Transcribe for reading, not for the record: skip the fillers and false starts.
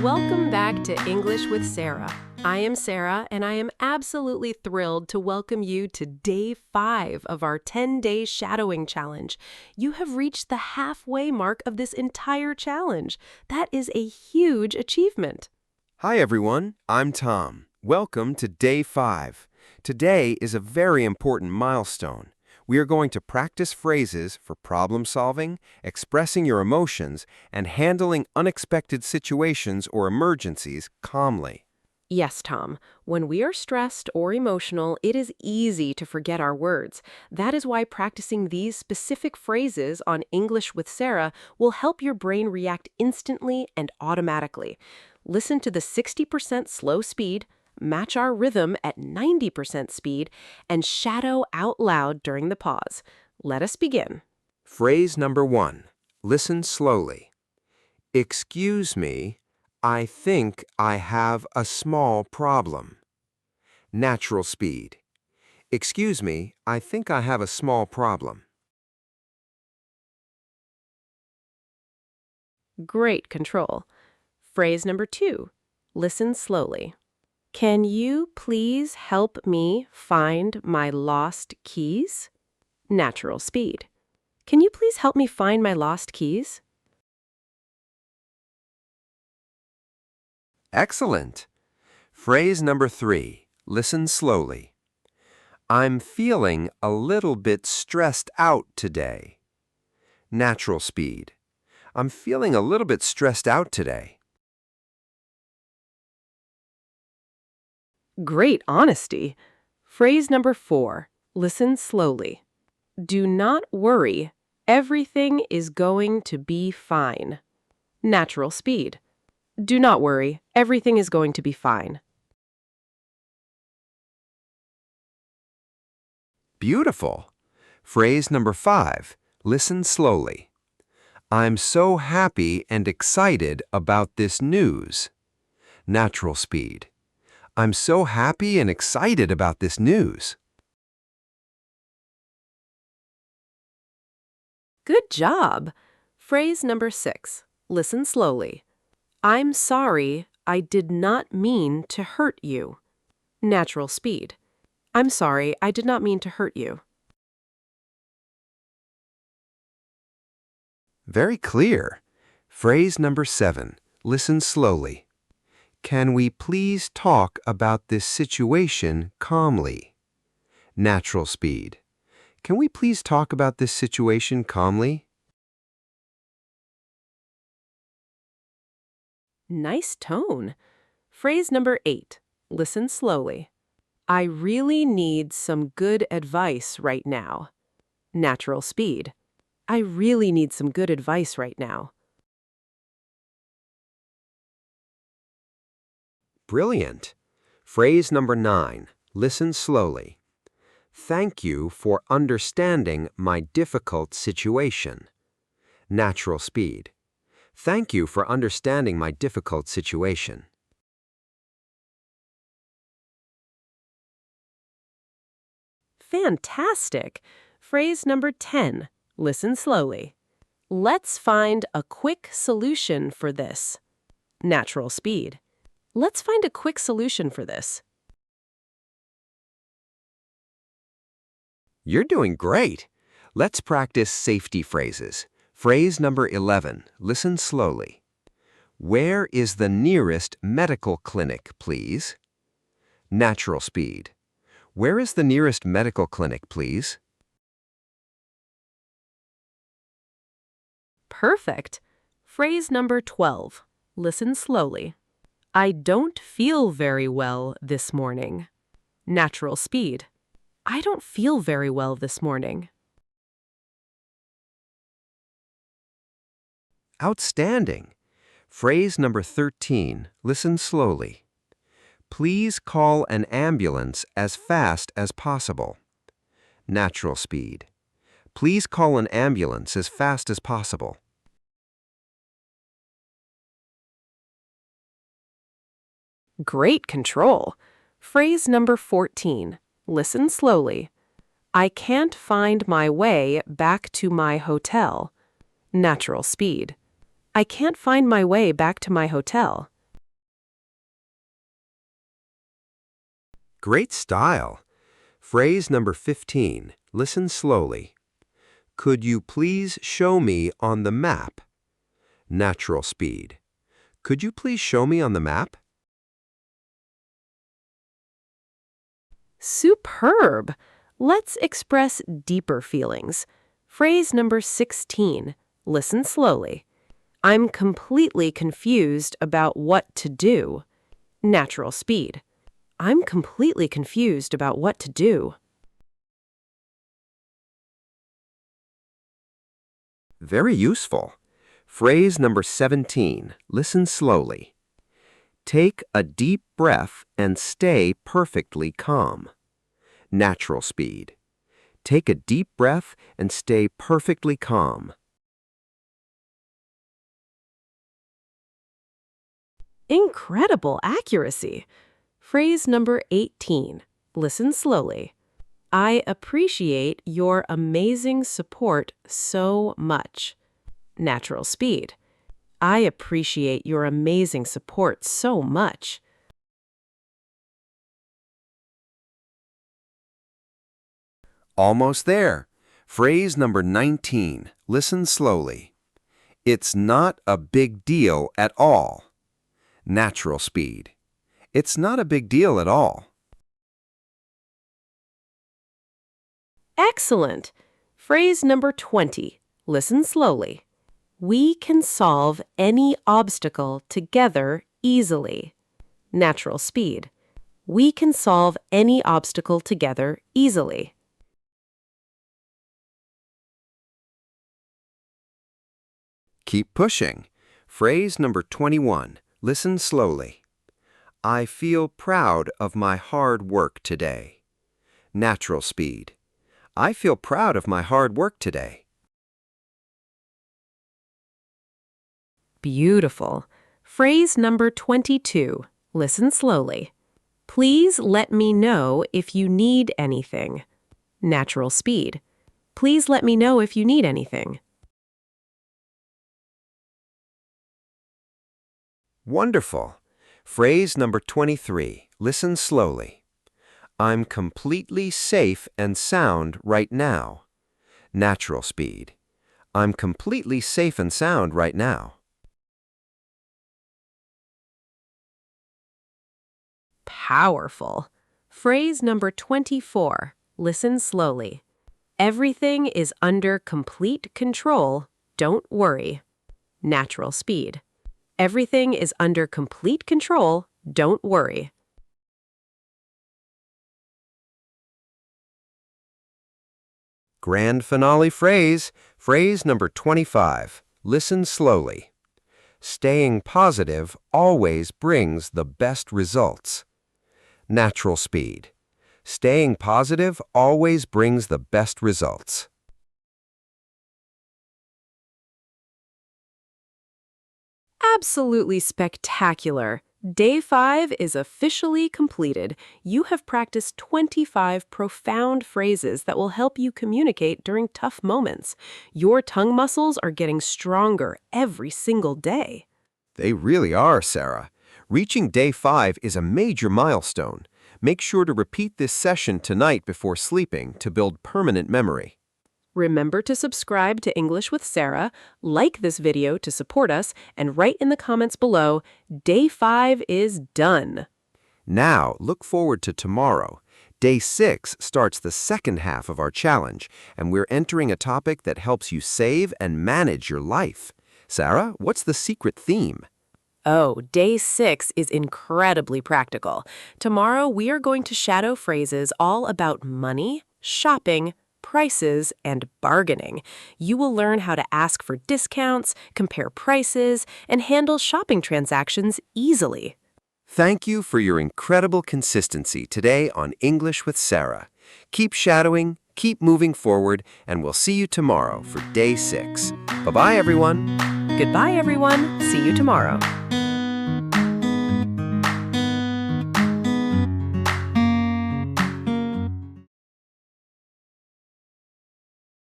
Welcome back to English with Sarah. I am Sarah, and I am absolutely thrilled to welcome you to day 5 of our 10-day shadowing challenge. You have reached the halfway mark of this entire challenge. That is a huge achievement. Hi everyone, I'm Tom. Welcome to day 5. Today is a very important milestone. We are going to practice phrases for problem solving, expressing your emotions, and handling unexpected situations or emergencies calmly. Yes, Tom. When we are stressed or emotional, it is easy to forget our words. That is why practicing these specific phrases on English with Sarah will help your brain react instantly and automatically. Listen to the 60% slow speed, match our rhythm at 90% speed, and shadow out loud during the pause. Let us begin. Phrase number 1. Listen slowly. Excuse me, I think I have a small problem. Natural speed. Excuse me, I think I have a small problem. Great control. Phrase number 2. Listen slowly. Can you please help me find my lost keys? Natural speed. Can you please help me find my lost keys? Excellent. Phrase number 3. Listen slowly. I'm feeling a little bit stressed out today. Natural speed. I'm feeling a little bit stressed out today. Great honesty. Phrase number 4. Listen slowly. Do not worry. Everything is going to be fine. Natural speed. Do not worry. Everything is going to be fine. Beautiful. Phrase number 5. Listen slowly. I'm so happy and excited about this news. Natural speed. I'm so happy and excited about this news. Good job. Phrase number 6. Listen slowly. I'm sorry, I did not mean to hurt you. Natural speed. I'm sorry, I did not mean to hurt you. Very clear. Phrase number 7. Listen slowly. Can we please talk about this situation calmly? Natural speed. Can we please talk about this situation calmly? Nice tone. Phrase number 8. Listen slowly. I really need some good advice right now. Natural speed. I really need some good advice right now. Brilliant. Phrase number 9. Listen slowly. Thank you for understanding my difficult situation. Natural speed. Thank you for understanding my difficult situation. Fantastic! Phrase number 10. Listen slowly. Let's find a quick solution for this. Natural speed. Let's find a quick solution for this. You're doing great. Let's practice safety phrases. Phrase number 11. Listen slowly. Where is the nearest medical clinic, please? Natural speed. Where is the nearest medical clinic, please? Perfect. Phrase number 12. Listen slowly. I don't feel very well this morning. Natural speed. I don't feel very well this morning. Outstanding. Phrase number 13. Listen slowly. Please call an ambulance as fast as possible. Natural speed. Please call an ambulance as fast as possible. Great control. Phrase number 14. Listen slowly. I can't find my way back to my hotel. Natural speed. I can't find my way back to my hotel. Great style. Phrase number 15. Listen slowly. Could you please show me on the map? Natural speed. Could you please show me on the map? Superb! Let's express deeper feelings. Phrase number 16. Listen slowly. I'm completely confused about what to do. Natural speed. I'm completely confused about what to do. Very useful. Phrase number 17. Listen slowly. Take a deep breath and stay perfectly calm. Natural speed. Take a deep breath and stay perfectly calm. Incredible accuracy. Phrase number 18. Listen slowly. I appreciate your amazing support so much. Natural speed. I appreciate your amazing support so much. Almost there. Phrase number 19. Listen slowly. It's not a big deal at all. Natural speed. It's not a big deal at all. Excellent. Phrase number 20. Listen slowly. We can solve any obstacle together easily. Natural speed. We can solve any obstacle together easily. Keep pushing. Phrase number 21. Listen slowly. I feel proud of my hard work today. Natural speed. I feel proud of my hard work today. Beautiful. Phrase number 22. Listen slowly. Please let me know if you need anything. Natural speed. Please let me know if you need anything. Wonderful. Phrase number 23. Listen slowly. I'm completely safe and sound right now. Natural speed. I'm completely safe and sound right now. Powerful. Phrase number 24. Listen slowly. Everything is under complete control. Don't worry. Natural speed. Everything is under complete control. Don't worry. Grand finale phrase. Phrase number 25. Listen slowly. Staying positive always brings the best results. Natural speed. Staying positive always brings the best results. Absolutely spectacular. Day 5 is officially completed. You have practiced 25 profound phrases that will help you communicate during tough moments. Your tongue muscles are getting stronger every single day. They really are, Sarah. Reaching day 5 is a major milestone. Make sure to repeat this session tonight before sleeping to build permanent memory. Remember to subscribe to English with Sarah, like this video to support us, and write in the comments below, Day 5 is done. Now, look forward to tomorrow. Day 6 starts the second half of our challenge, and we're entering a topic that helps you save and manage your life. Sarah, what's the secret theme? Oh, Day 6 is incredibly practical. Tomorrow, we are going to shadow phrases all about money, shopping, prices, and bargaining. You will learn how to ask for discounts, compare prices, and handle shopping transactions easily. Thank you for your incredible consistency today on English with Sarah. Keep shadowing, keep moving forward, and we'll see you tomorrow for Day 6. Bye-bye, everyone. Goodbye, everyone. See you tomorrow.